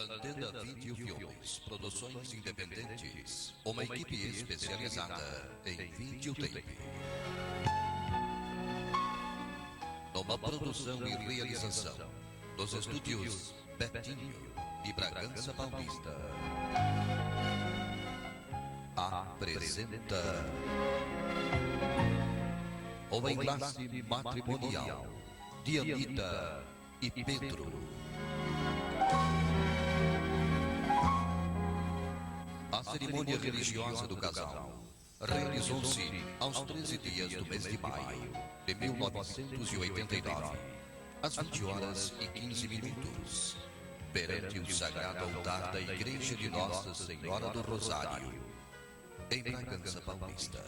Antena 20 Filmes, produções independentes, uma equipe especializada em videotape. Numa produção e realização dos estúdios Betinho e Bragança Paulista. Apresenta o enlace matrimonial de Anitta e Pedro. A cerimônia religiosa do casal realizou-se aos 13 dias do mês de maio de 1989, às 20 horas e 15 minutos, perante o sagrado altar da Igreja de Nossa Senhora do Rosário, em Bragança Paulista.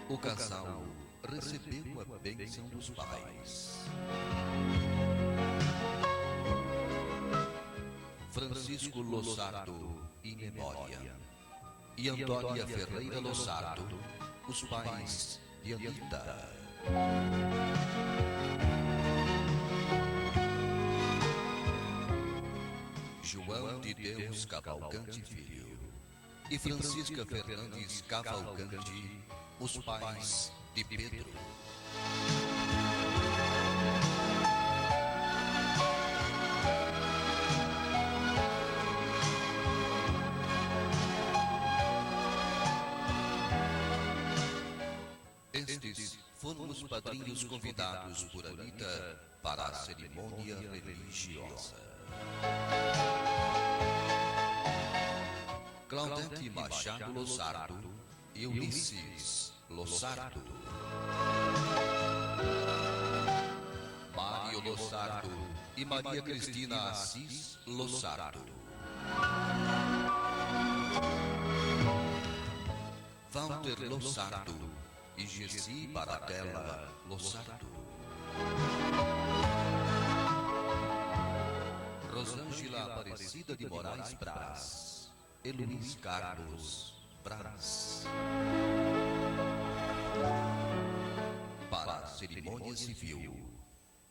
O casal recebeu a bênção dos pais. Francisco Losardo e Memória e Antônia Ferreira Losardo, os pais de Anitta. João de Deus Cavalcante Filho e Francisca Fernandes Cavalcante, os pais de Pedro. Estes foram os padrinhos convidados por Anitta para a cerimônia religiosa. Claudete Machado Losardo e Ulisses Losardo. Mário Losardo e Maria Cristina Assis Losardo. Walter Losardo e Gessi Baratella Losardo. Rosângela Aparecida de Moraes Braz e Luiz Carlos Braz. Para a cerimônia civil,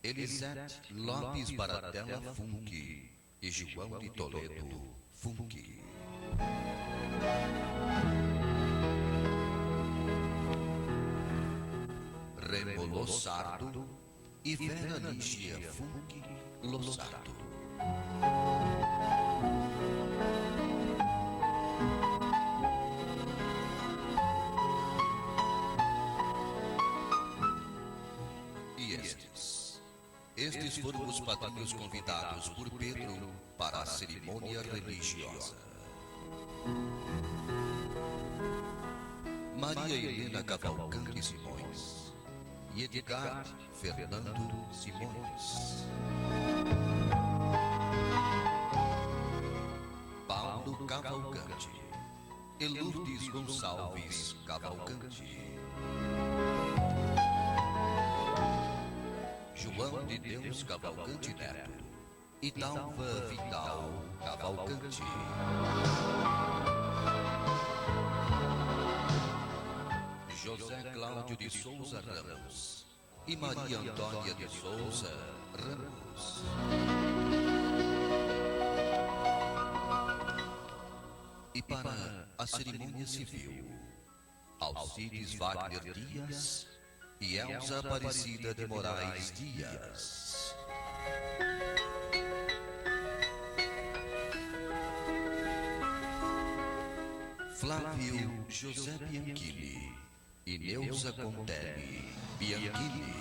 Elisete Lopes Baratella Funke e João de Toledo Funke. Remo Losardo e Vera Nígia Funke Losardo. Estes foram os padrinhos convidados por Pedro para a cerimônia religiosa. Maria Helena Cavalcante Simões e Edgar Fernando Simões. Paulo Cavalcante e Lourdes Gonçalves Cavalcante. João de Deus Cavalcante Neto e Dalva Vital Cavalcante. José Cláudio de Souza Ramos e Maria Antônia de Souza Ramos. E para a cerimônia civil, Alcides Wagner Dias e Elza Aparecida de Moraes Dias. Flávio José Bianchini e Neuza Contelli Bianchini.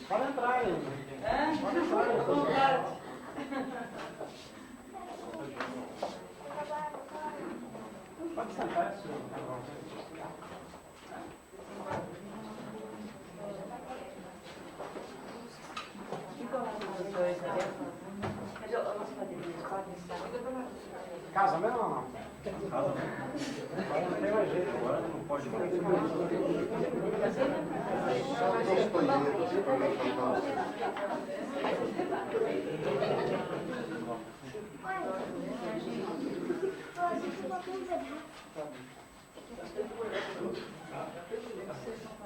Pode entrar aí. Pode entrar. Pode sentar, senhor. Casa mesmo ou não? Casa mesmo. Não tem mais jeito agora, não pode mais.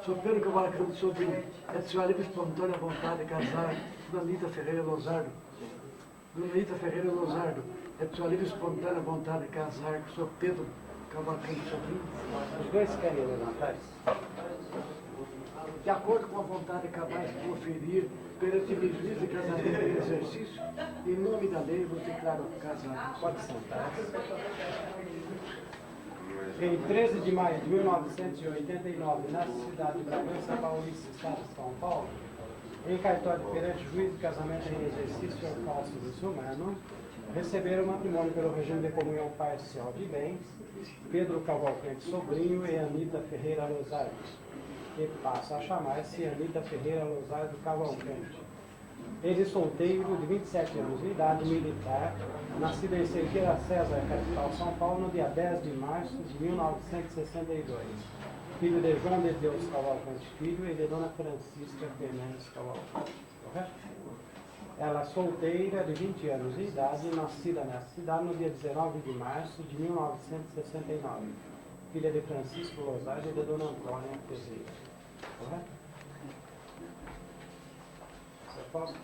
Sou Pedro Cavalcante, sobre a sua livre espontânea vontade de casar, Dona Anita Ferreira Lozardo. Dona Anita Ferreira Lozardo, é sua livre espontânea vontade de casar com o Sr. Pedro Cavalcante Sobrinho. Os dois querem levantar? De acordo com a vontade capaz de conferir perante o juiz de casamento em exercício, em nome da lei, vos declaro casado. Pode sentar. Em 13 de maio de 1989, na cidade de Bragança Paulista, estado de São Paulo, em cartório perante o juiz de casamento em exercício ao falso desumano, receberam matrimônio pelo regime de comunhão parcial de bens, Pedro Cavalcante Sobrinho e Anita Ferreira Lozardo, que passa a chamar-se Anita Ferreira Lozardo Cavalcante. Ele solteiro, de 27 anos de idade, militar, nascido em Cerqueira César, capital São Paulo, no dia 10 de março de 1962. Filho de João de Deus Cavalcante Filho e de Dona Francisca Fernandes Cavalcante. Correto? Ela solteira, de 20 anos de idade, nascida nessa cidade no dia 19 de março de 1969. Filha de Francisco Lozardo e de Dona Antônia Ferreira. Correto? Você pode?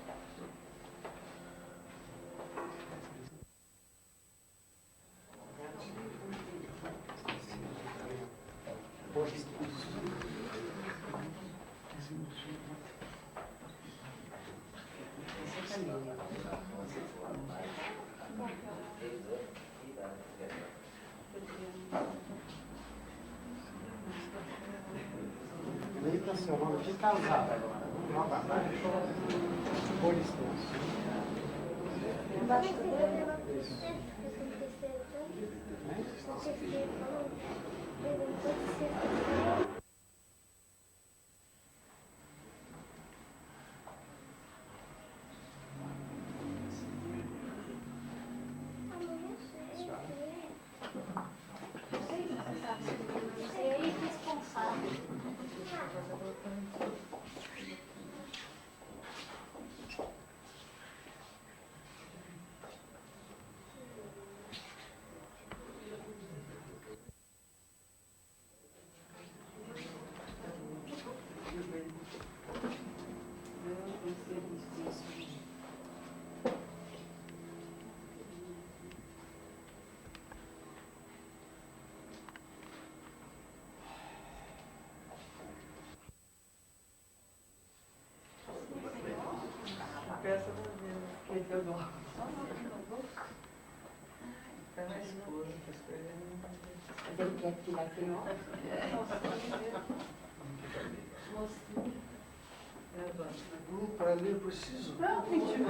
Eita, seu nome de casado agora. Novamente. Por licença. Peça que ele deu dó. Tá na esposa, tá esperando. Ele quer tirar aqui, não? Para ler eu preciso. Não, mentira.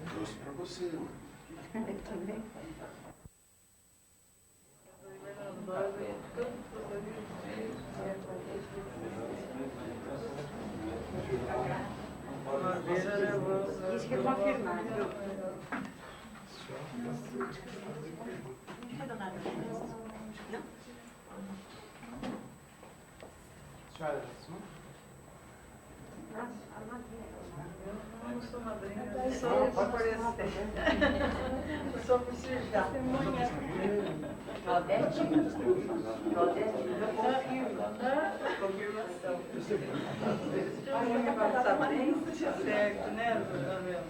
Trouxe para você, mano. Eu também. Madeira levou. Diz que é confirmado. Senhora, isso? Eu não sou madrinha, eu sou por sou por cirjar. Claudete? Claudete? Confirmação. Certo, né, Abel?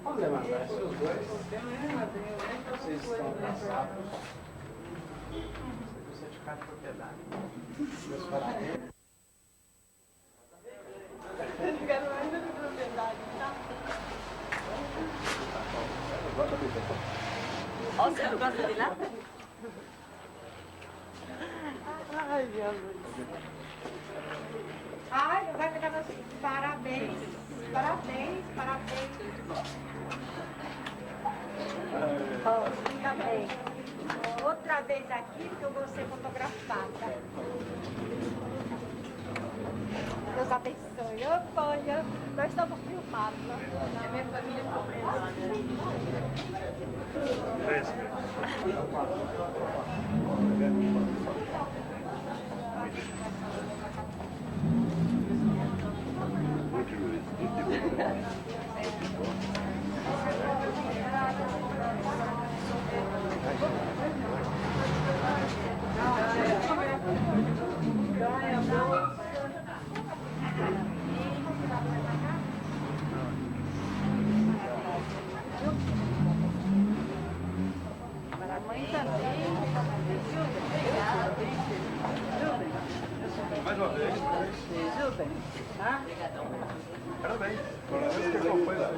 Vamos levantar esses dois. Vocês estão casados. Você certificado de propriedade. Meus parabéns. Certificado ainda de propriedade, tá? Ó, você não gosta de lá? Ai, Jesus. Ai, vai ficar assim, parabéns, parabéns, parabéns. Oh, fica bem. Outra vez aqui que eu vou ser fotografada. Deus abençoe. Olha, nós estamos filmados. É minha família completa. Para a mãe também. Mais uma vez. Super. Tá? Parabéns. Parabéns que acompanha.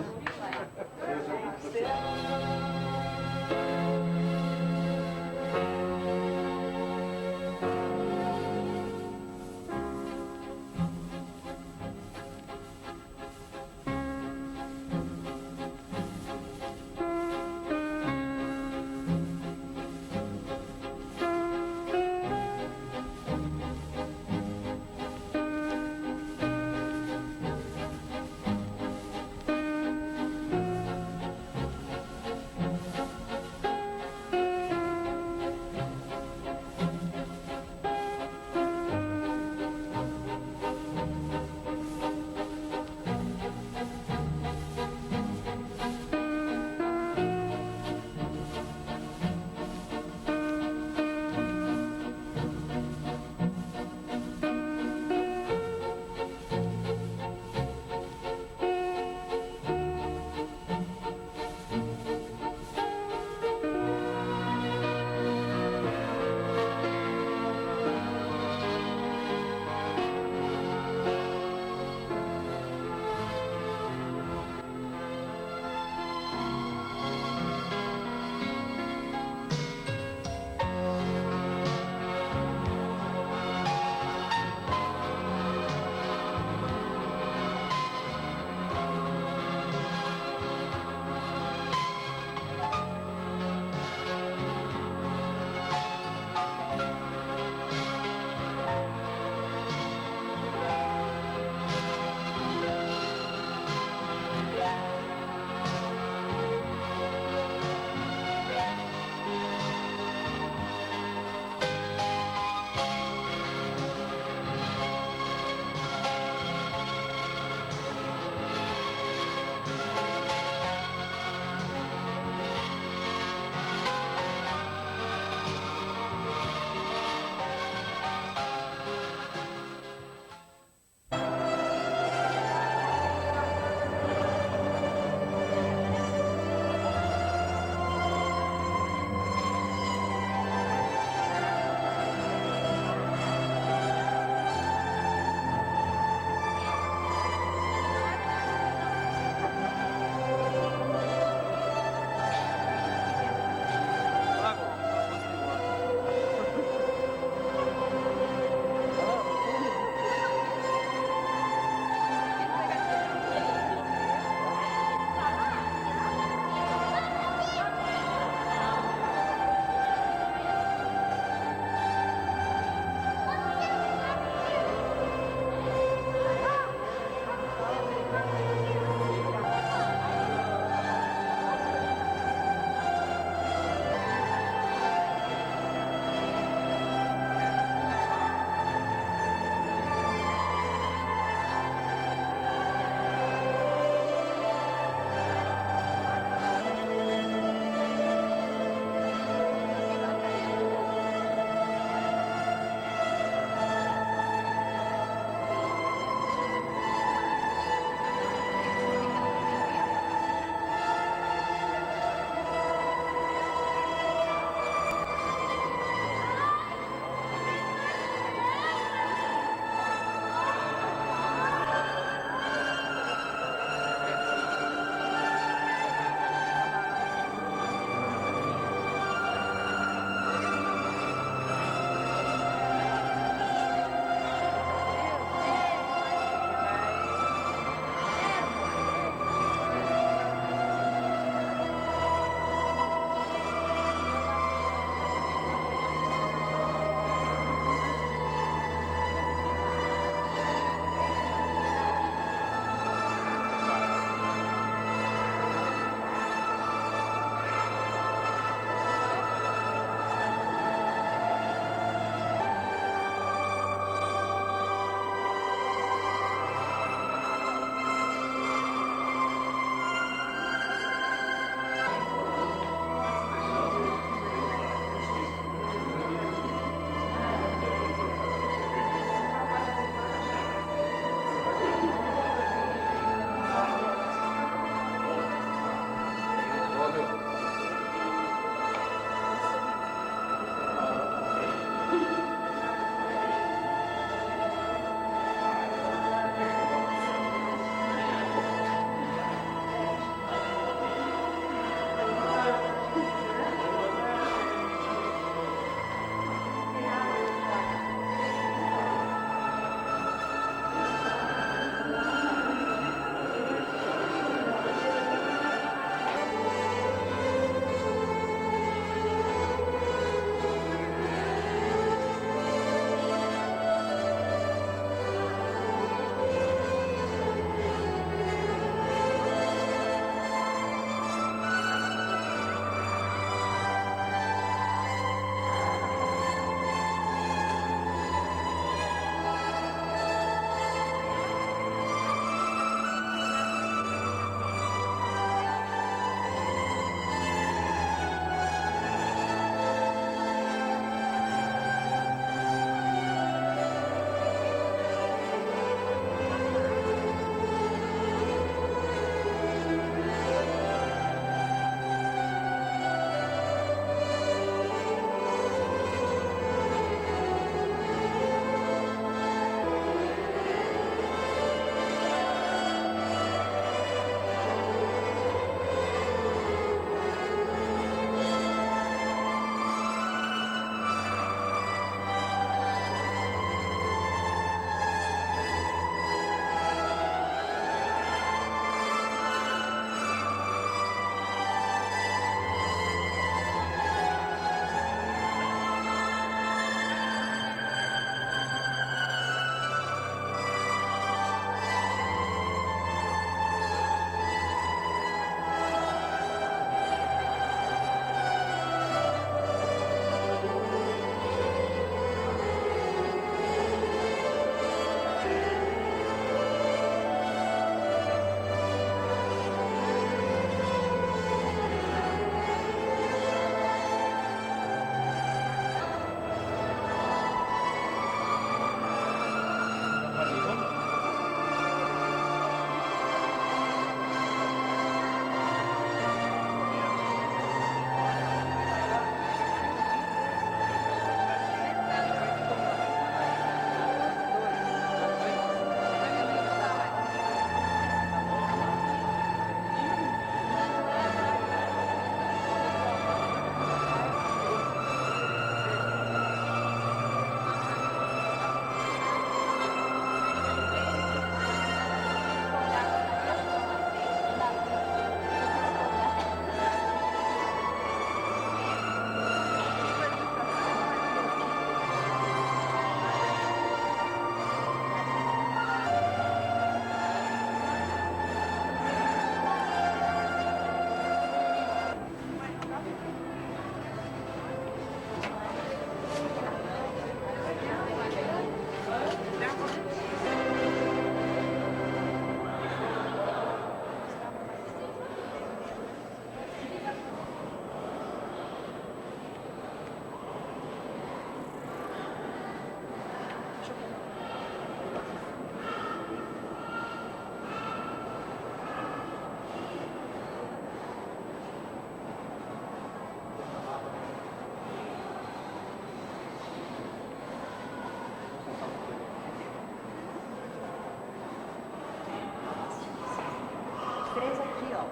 ó.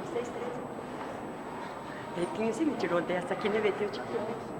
Vocês três. Betinho, você me tirou dessa aqui, né, Betinho? Eu te tirei.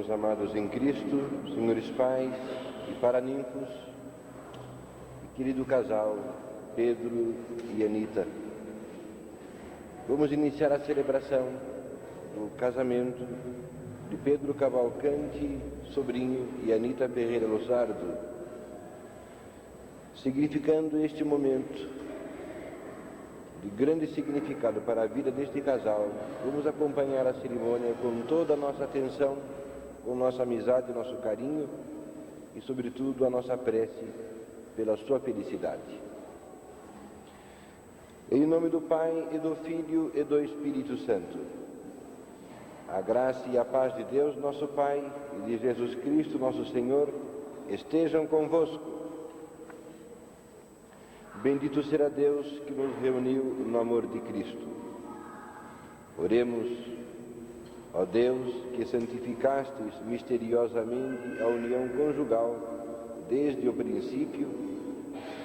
Irmãos amados em Cristo, senhores pais e paraninfos, e querido casal Pedro e Anita, vamos iniciar a celebração do casamento de Pedro Cavalcante, sobrinho, e Anita Ferreira Losardo, significando este momento de grande significado para a vida deste casal. Vamos acompanhar a cerimônia com toda a nossa atenção, com nossa amizade, nosso carinho e, sobretudo, a nossa prece pela sua felicidade. Em nome do Pai, e do Filho, e do Espírito Santo. A graça e a paz de Deus, nosso Pai, e de Jesus Cristo, nosso Senhor, estejam convosco. Bendito será Deus que nos reuniu no amor de Cristo. Oremos, ó Deus, que santificastes misteriosamente a união conjugal desde o princípio,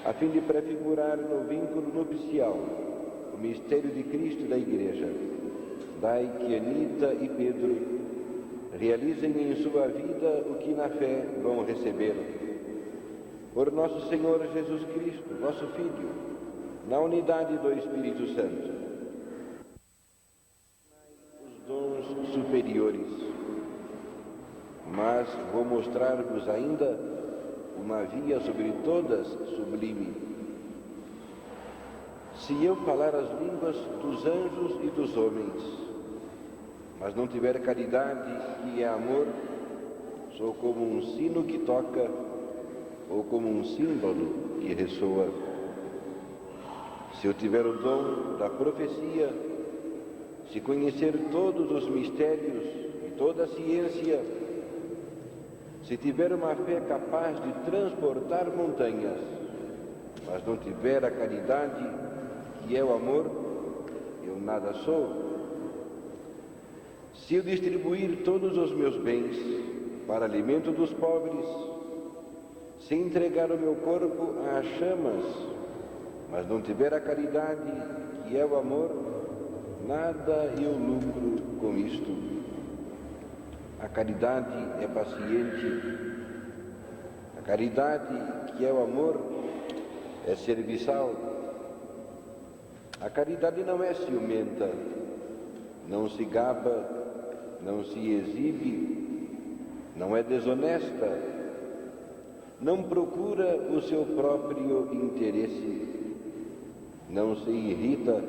a fim de prefigurar no vínculo nupcial o mistério de Cristo e da Igreja. Dai que Anita e Pedro realizem em sua vida o que na fé vão receber. Por nosso Senhor Jesus Cristo, nosso Filho, na unidade do Espírito Santo. Os dons superiores, mas vou mostrar-vos ainda uma via sobre todas sublime. Se eu falar as línguas dos anjos e dos homens, mas não tiver caridade, que é amor, sou como um sino que toca, ou como um símbolo que ressoa. Se eu tiver o dom da profecia, se conhecer todos os mistérios e toda a ciência, se tiver uma fé capaz de transportar montanhas, mas não tiver a caridade, que é o amor, eu nada sou. Se eu distribuir todos os meus bens para alimento dos pobres, se entregar o meu corpo às chamas, mas não tiver a caridade, que é o amor, nada eu lucro com isto. A caridade é paciente, a caridade, que é o amor, é serviçal. A caridade não é ciumenta, não se gaba, não se exibe, não é desonesta, não procura o seu próprio interesse, não se irrita,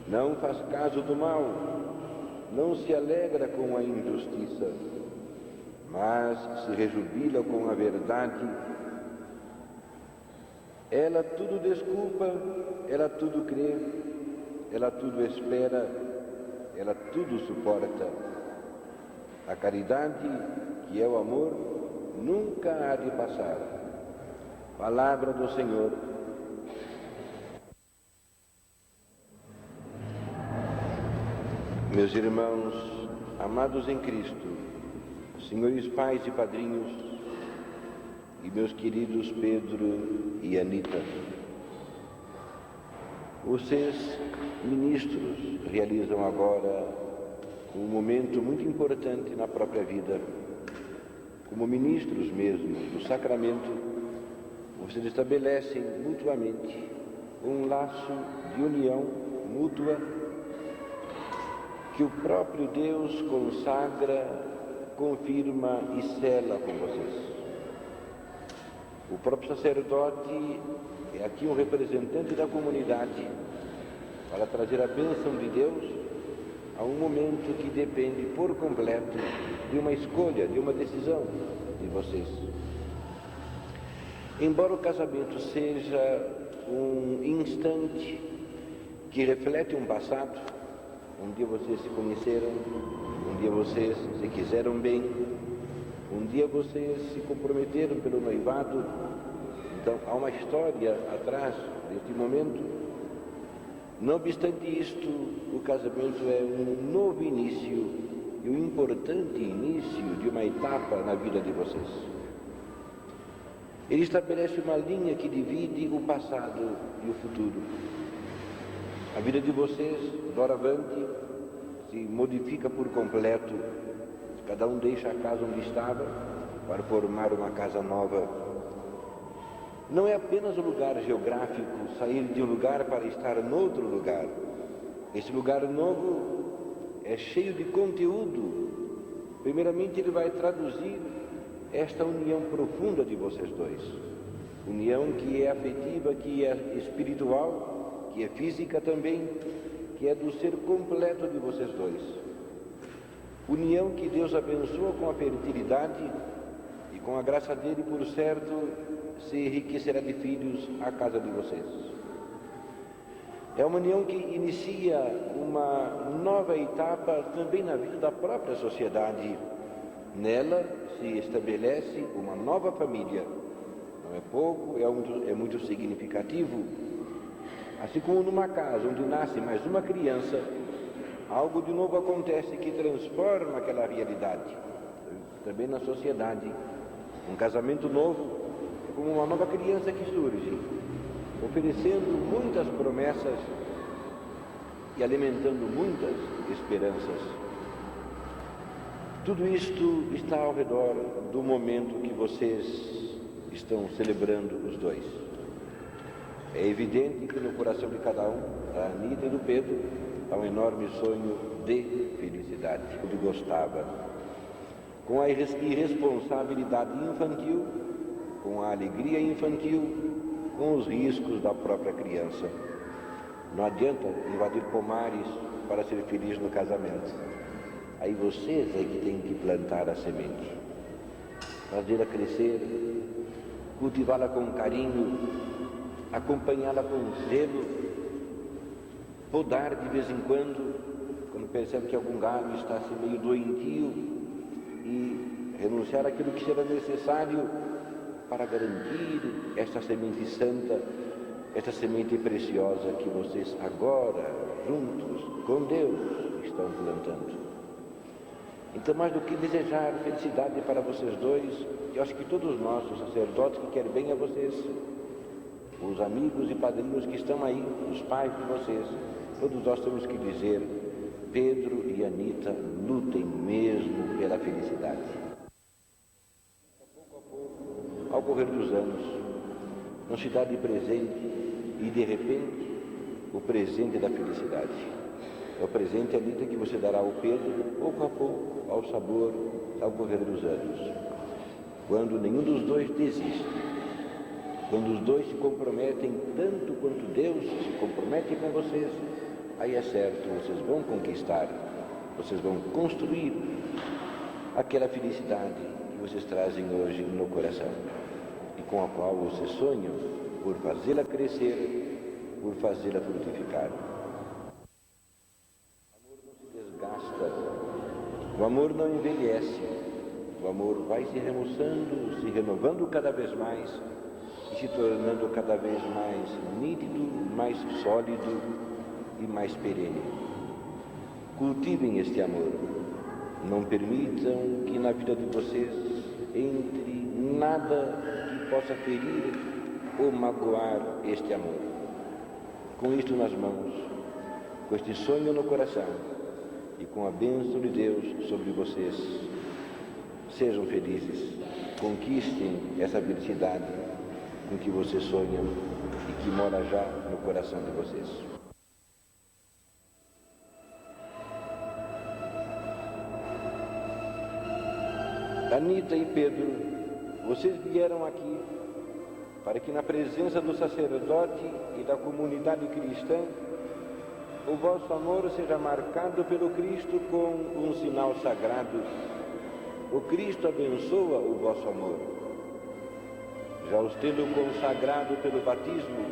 não faz caso do mal, não se alegra com a injustiça, mas se rejubila com a verdade. Ela tudo desculpa, ela tudo crê, ela tudo espera, ela tudo suporta. A caridade, que é o amor, nunca há de passar. Palavra do Senhor. Meus irmãos, amados em Cristo, senhores pais e padrinhos, e meus queridos Pedro e Anita, vocês, ministros, realizam agora um momento muito importante na própria vida. Como ministros mesmo do sacramento, vocês estabelecem mutuamente um laço de união mútua que o próprio Deus consagra, confirma e sela com vocês. O próprio sacerdote é aqui um representante da comunidade para trazer a bênção de Deus a um momento que depende por completo de uma escolha, de uma decisão de vocês. Embora o casamento seja um instante que reflete um passado, um dia vocês se conheceram, um dia vocês se quiseram bem, um dia vocês se comprometeram pelo noivado, então há uma história atrás deste momento. Não obstante isto, o casamento é um novo início e um importante início de uma etapa na vida de vocês. Ele estabelece uma linha que divide o passado e o futuro. A vida de vocês, doravante, se modifica por completo Cada um deixa a casa onde estava para formar uma casa nova. Não é apenas o lugar geográfico, sair de um lugar para estar noutro lugar. Esse lugar novo é cheio de conteúdo. Primeiramente, ele vai traduzir esta união profunda de vocês dois. União que é afetiva, que é espiritual, que é física também, que é do ser completo de vocês dois. União que Deus abençoa com a fertilidade e com a graça dele, por certo, se enriquecerá de filhos a casa de vocês. É uma união que inicia uma nova etapa também na vida da própria sociedade. Nela se estabelece uma nova família. Não é pouco, é muito significativo. Assim como numa casa onde nasce mais uma criança, algo de novo acontece que transforma aquela realidade. Também na sociedade, um casamento novo é como uma nova criança que surge, oferecendo muitas promessas e alimentando muitas esperanças. Tudo isto está ao redor do momento que vocês estão celebrando os dois. É evidente que no coração de cada um, da Anita e do Pedro, há um enorme sonho de felicidade, que gostava. Com a irresponsabilidade infantil, com a alegria infantil, com os riscos da própria criança. Não adianta invadir pomares para ser feliz no casamento. Aí vocês é que têm que plantar a semente, fazê-la crescer, cultivá-la com carinho, acompanhá-la com zelo, podar de vez em quando percebe que algum galho está assim meio doentio, e renunciar àquilo que será necessário para garantir esta semente santa, esta semente preciosa que vocês agora, juntos com Deus, estão plantando. Então, mais do que desejar felicidade para vocês dois, eu acho que todos nós, os sacerdotes que querem bem a vocês, os amigos e padrinhos que estão aí, os pais de vocês, todos nós temos que dizer: Pedro e Anita, lutem mesmo pela felicidade. Pouco a pouco, ao correr dos anos, não se dá de presente e, de repente, o presente da felicidade. É o presente, Anita, que você dará ao Pedro, pouco a pouco, ao sabor, ao correr dos anos. Quando nenhum dos dois desiste, quando os dois se comprometem tanto quanto Deus se compromete com vocês, aí é certo, vocês vão conquistar, vocês vão construir aquela felicidade que vocês trazem hoje no coração e com a qual vocês sonham por fazê-la crescer, por fazê-la frutificar. O amor não envelhece, o amor vai se remoçando, se renovando cada vez mais e se tornando cada vez mais nítido, mais sólido e mais perene. Cultivem este amor, não permitam que na vida de vocês entre nada que possa ferir ou magoar este amor. Com isto nas mãos, com este sonho no coração, e com a bênção de Deus sobre vocês, sejam felizes, conquistem essa felicidade com que vocês sonham e que mora já no coração de vocês. Anita e Pedro, vocês vieram aqui para que na presença do sacerdote e da comunidade cristã o vosso amor seja marcado pelo Cristo com um sinal sagrado. O Cristo abençoa o vosso amor. Já os tendo consagrado pelo batismo,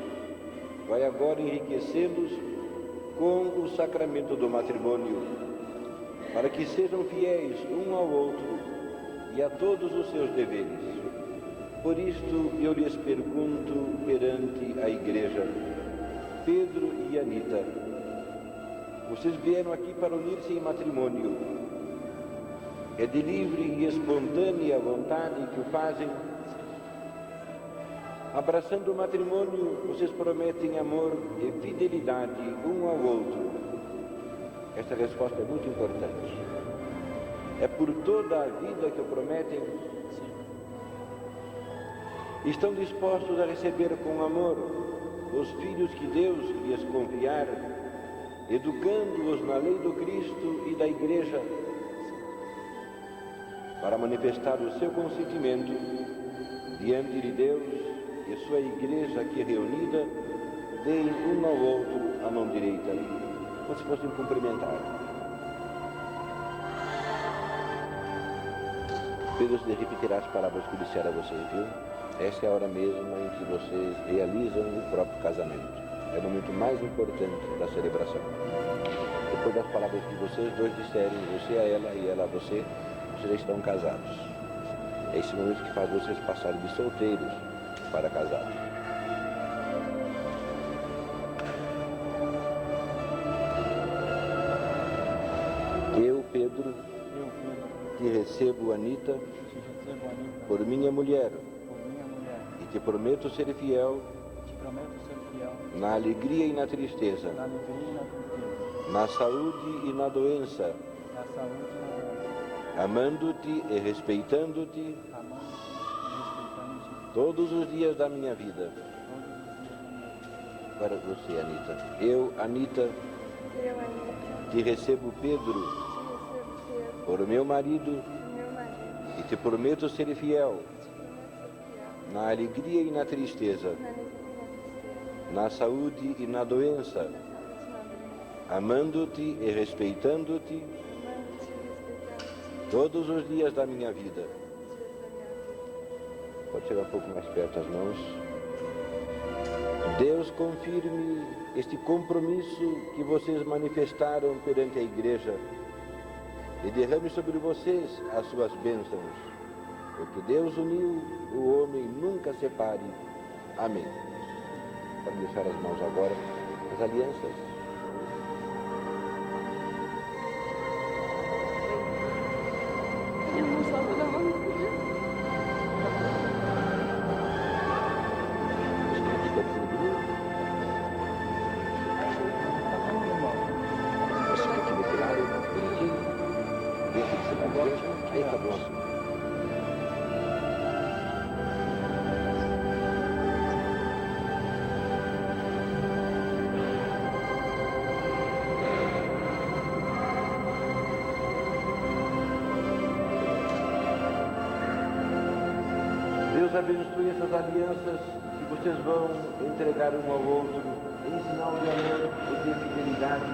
vai agora enriquecê-los com o sacramento do matrimônio, para que sejam fiéis um ao outro e a todos os seus deveres. Por isto eu lhes pergunto perante a Igreja: Pedro e Anita, vocês vieram aqui para unir-se em matrimônio. É de livre e espontânea vontade que o fazem. Abraçando o matrimônio, vocês prometem amor e fidelidade um ao outro. Esta resposta é muito importante. É por toda a vida que o prometem? Estão dispostos a receber com amor os filhos que Deus lhes confiar, educando-os na lei do Cristo e da Igreja, para manifestar o seu consentimento diante de Deus e sua Igreja aqui reunida, deem um ao outro a mão direita, como se fossem cumprimentar. Pedro se repetirá as palavras que eu disser a vocês, viu? Essa é a hora mesma em que vocês realizam o próprio casamento. É o momento mais importante da celebração. Depois das palavras que vocês dois disserem, você a ela e ela a você, vocês já estão casados. É esse momento que faz vocês passarem de solteiros para casados. Eu, Pedro, te recebo, Anita, por minha mulher, e te prometo ser fiel na alegria e na tristeza, na saúde e na doença, amando-te e respeitando-te todos os dias da minha vida. Para você, Anita. Eu, Anita, te recebo, Pedro, por meu marido, e te prometo ser fiel na alegria e na tristeza, na saúde e na doença, amando-te e respeitando-te todos os dias da minha vida. Pode chegar um pouco mais perto as mãos. Deus confirme este compromisso que vocês manifestaram perante a Igreja e derrame sobre vocês as suas bênçãos, porque Deus uniu, o homem nunca separe. Amém. Pode deixar as mãos agora, as alianças. Eu não soube da mão. Você aqui do lado, bonitinho. Dentro de cima da igreja. Aí tá bom. Deus abençoe essas alianças que vocês vão entregar um ao outro em sinal de amor e de fidelidade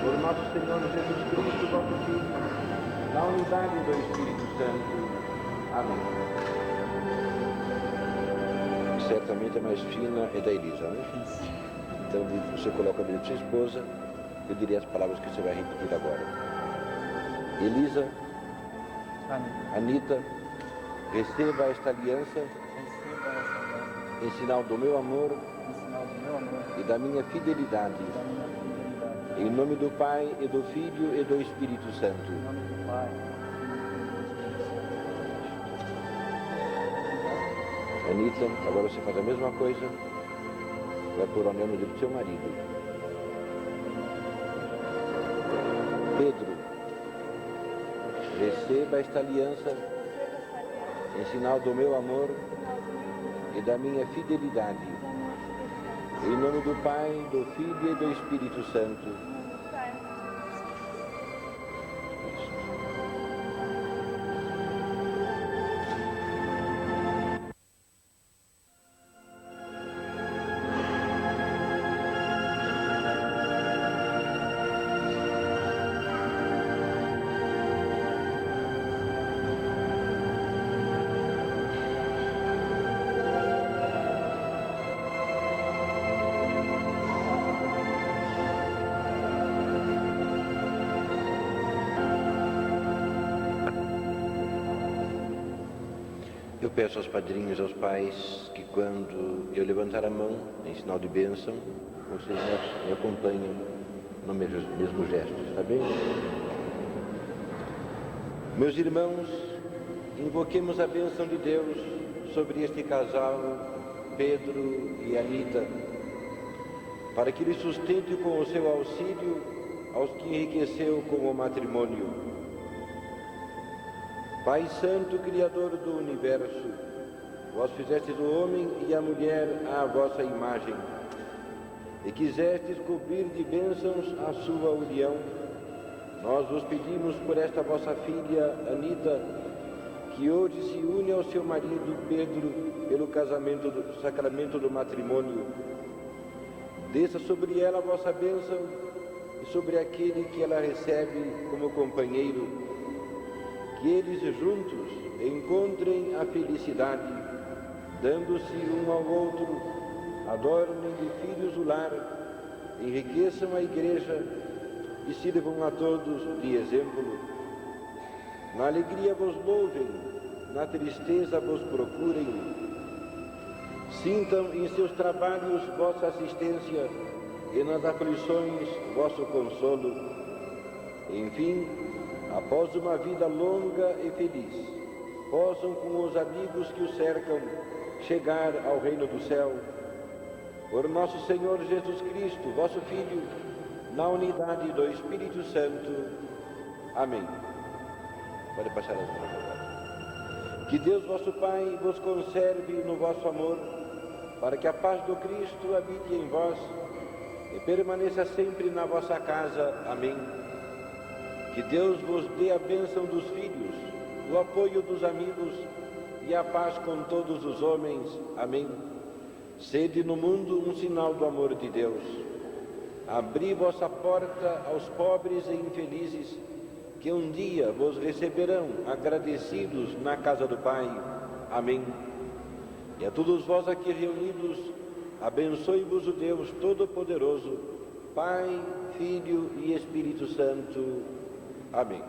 por nosso Senhor Jesus Cristo, vosso Filho, na unidade do Espírito Santo. Amém. Certamente a mais fina é da Elisa, né? Então você coloca a de sua esposa, eu direi as palavras que você vai repetir agora. Elisa, Anita, receba esta aliança em sinal do meu amor e da minha fidelidade. Em nome do Pai, e do Filho, e do Espírito Santo. Anita, agora você faz a mesma coisa. Vai pôr o anel no dedo do seu marido. Pedro, receba esta aliança em sinal do meu amor e da minha fidelidade. Em nome do Pai, do Filho e do Espírito Santo. Eu peço aos padrinhos, aos pais, que quando eu levantar a mão em sinal de bênção, vocês me acompanhem no mesmo gesto, está bem? Meus irmãos, invoquemos a bênção de Deus sobre este casal, Pedro e Anita, para que Ele sustente com o seu auxílio aos que enriqueceu com o matrimônio. Pai Santo, Criador do Universo, vós fizestes o homem e a mulher à vossa imagem, e quisestes cobrir de bênçãos a sua união. Nós vos pedimos por esta vossa filha, Anita, que hoje se une ao seu marido, Pedro, pelo casamento do sacramento do matrimônio. Desça sobre ela a vossa bênção e sobre aquele que ela recebe como companheiro, que eles juntos encontrem a felicidade, dando-se um ao outro, adornem de filhos o lar, enriqueçam a igreja e sirvam a todos de exemplo. Na alegria vos louvem, na tristeza vos procurem. Sintam em seus trabalhos vossa assistência e nas aflições vosso consolo. Enfim, após uma vida longa e feliz, possam com os amigos que o cercam chegar ao reino do céu. Por nosso Senhor Jesus Cristo, vosso Filho, na unidade do Espírito Santo. Amém. Pode passar as mãos agora. Que Deus, vosso Pai, vos conserve no vosso amor, para que a paz do Cristo habite em vós e permaneça sempre na vossa casa. Amém. Que Deus vos dê a bênção dos filhos, o apoio dos amigos e a paz com todos os homens. Amém. Sede no mundo um sinal do amor de Deus. Abri vossa porta aos pobres e infelizes, que um dia vos receberão agradecidos na casa do Pai. Amém. E a todos vós aqui reunidos, abençoe-vos o Deus Todo-Poderoso, Pai, Filho e Espírito Santo. Amém.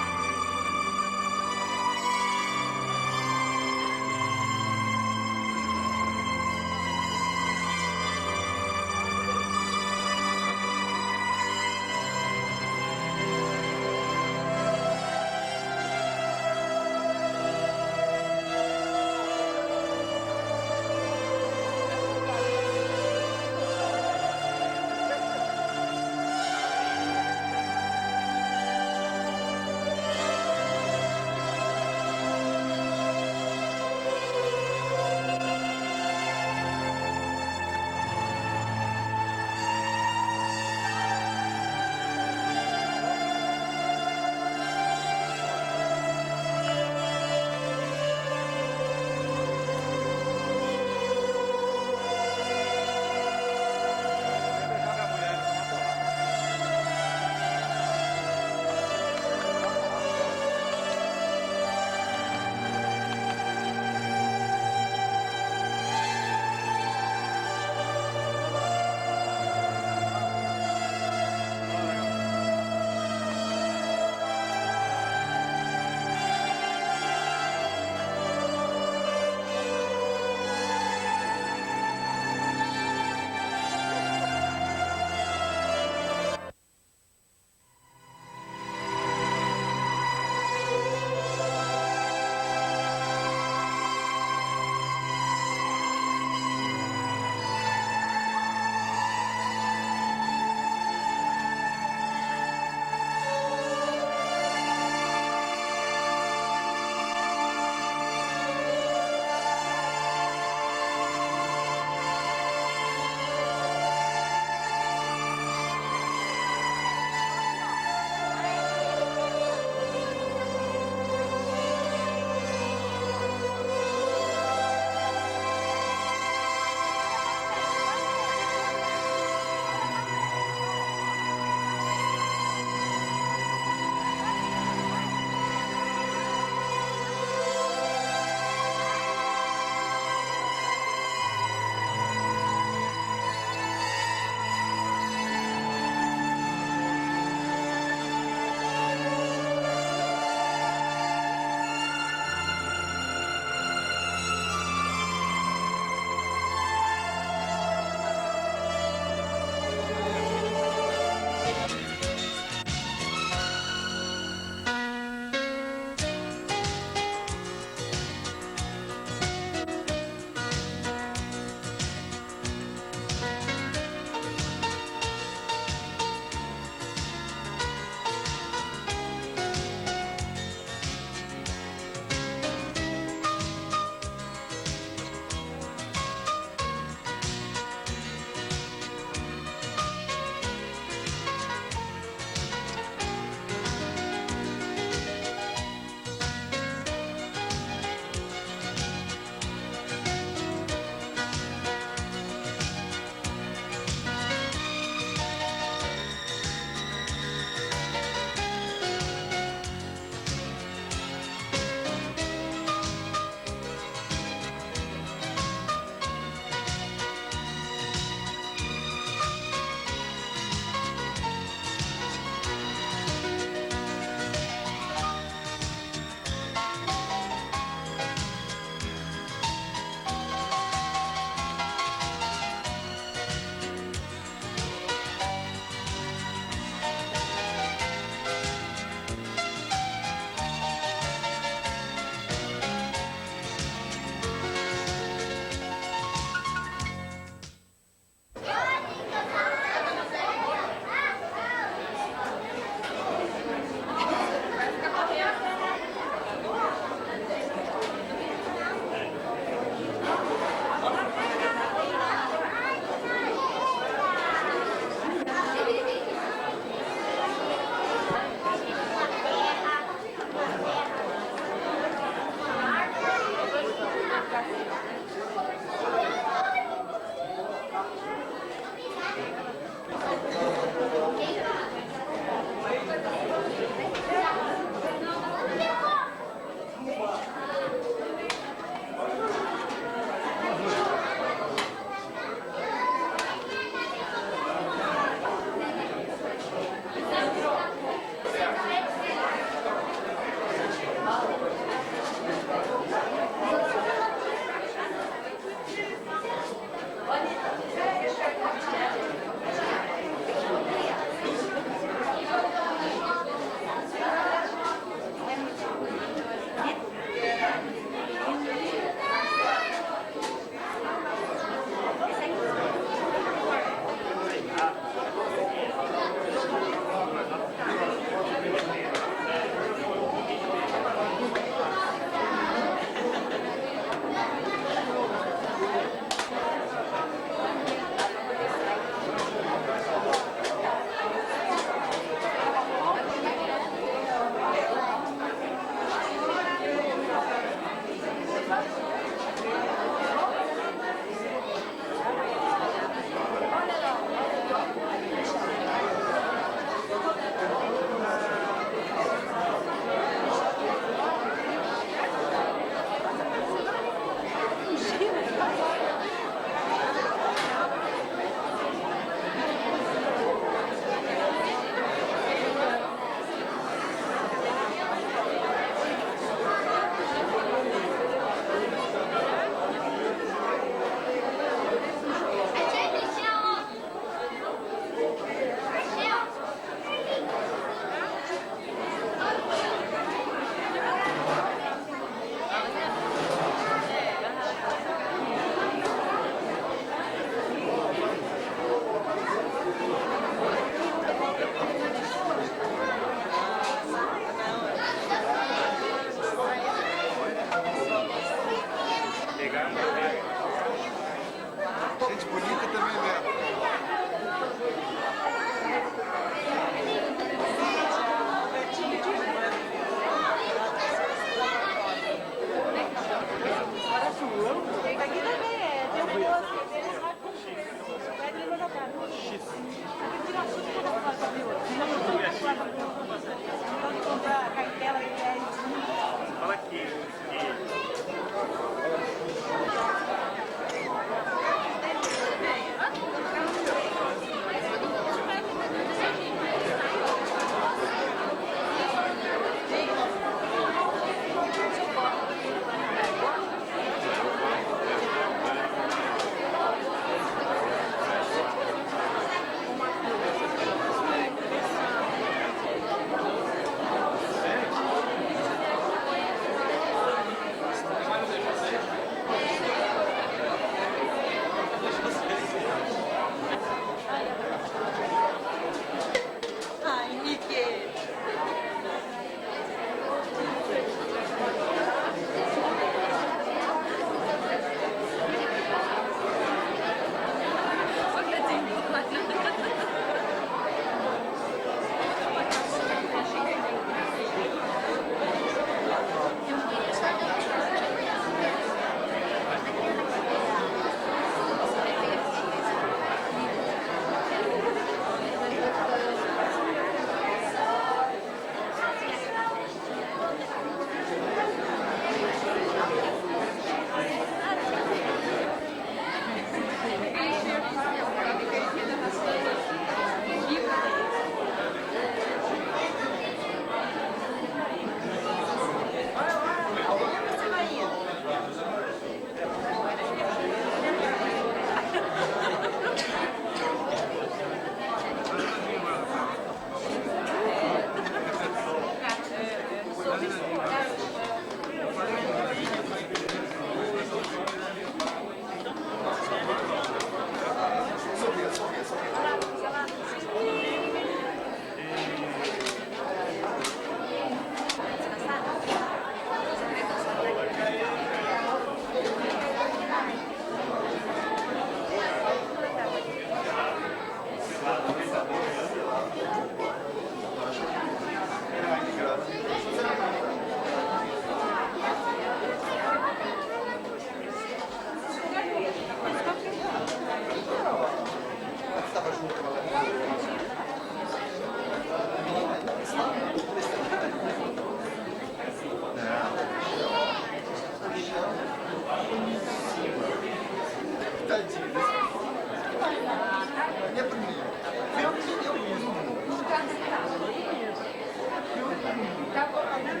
Tá bom, né?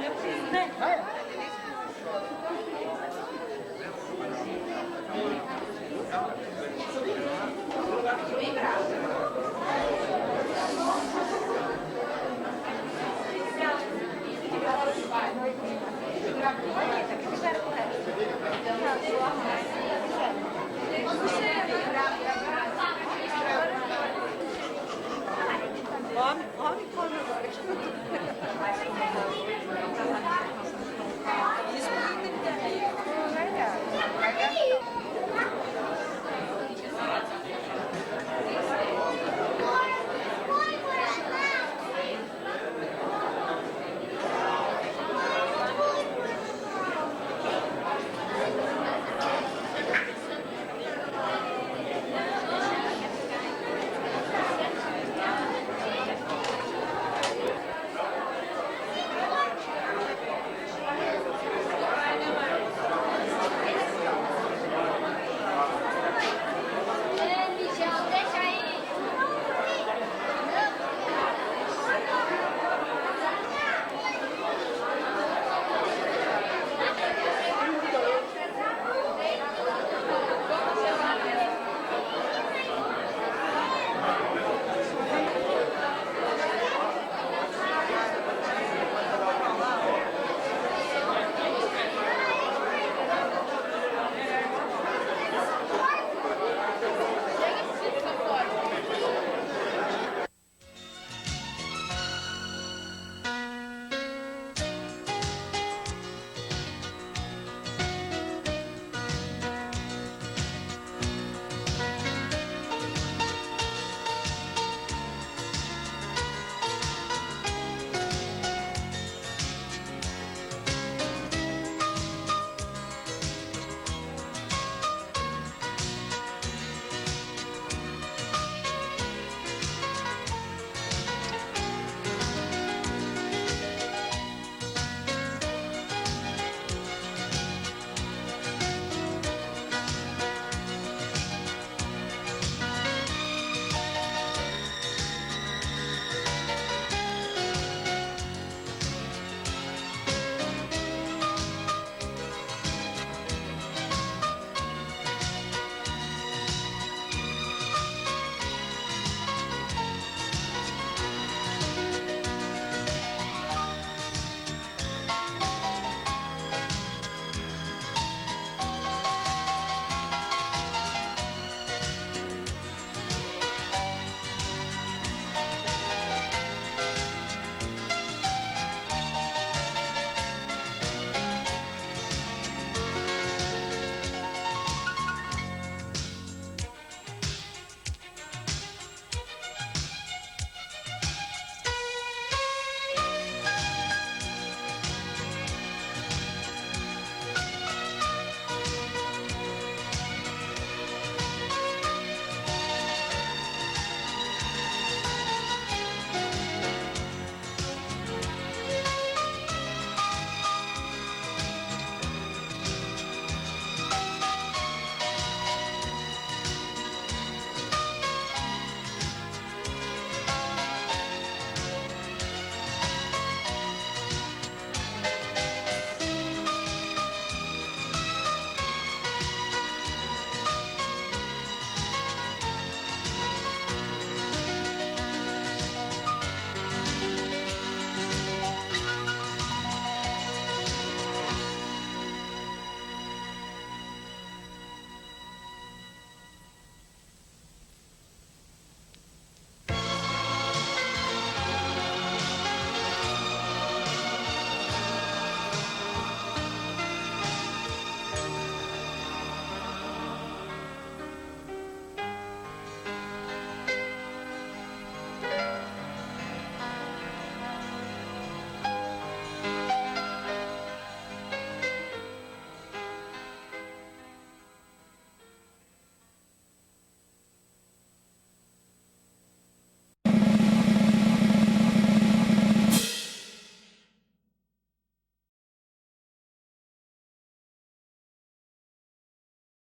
Eu preciso, né?